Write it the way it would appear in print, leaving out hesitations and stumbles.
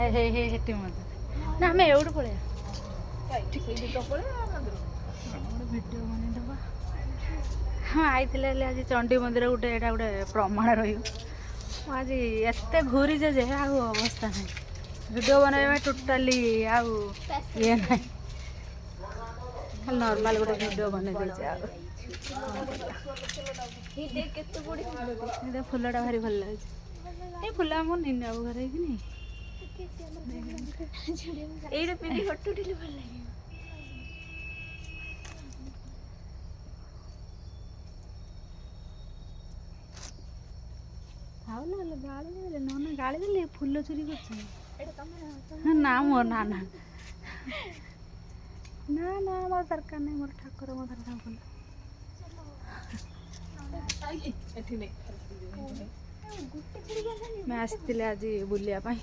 ହେଠି ମତେ ନା ଆମେ ଏଉଠୁ ପଳେଇବା ଭିଡ଼ିଓ ବନେଇଦେବା। ହଁ ଆଇଥିଲେ ହେଲେ ଆଜି ଚଣ୍ଡୀ ମନ୍ଦିର ଗୋଟେ ଏଇଟା ଗୋଟେ ପ୍ରମାଣ ରହିବ। ମୁଁ ଆଜି ଏତେ ଘୁରିଛେ ଯେ ଆଉ ଅବସ୍ଥା ନାହିଁ। ଭିଡ଼ିଓ ବନେଇବା ପାଇଁ ଟୋଟାଲି ଆଉ ଇଏ ନାହିଁ। ଖାଲି ନର୍ମାଲ ଗୋଟେ ଭିଡ଼ିଓ ବନେଇ ଦେଇଛି ଆଉ ଫୁଲଟା ଭାରି ଭଲ ଲାଗୁଛି। ଏଇ ଫୁଲ ଆମ ନିନି ବାବୁ ଘରେ ହେଇକିନି ଏଇଟା ପିନ୍ଧି ଫଟୋ ଉଠେଇଲେ ଭଲ ଲାଗିବ। ଆଉ ନହେଲେ ଗାଳି ଦେଲେ ନହେଲେ ଗାଳି ଦେଲେ ଫୁଲ ଚୋରି କରୁଛନ୍ତି। ନା ମୋର ନା ନା ନା ନା ମୋର ଦରକାର ନାହିଁ। ମୋର ଠାକୁର ମୋ ଦରକାର ଫୁଲ। ଆମେ ଆସିଥିଲେ ଆଜି ବୁଲିବା ପାଇଁ।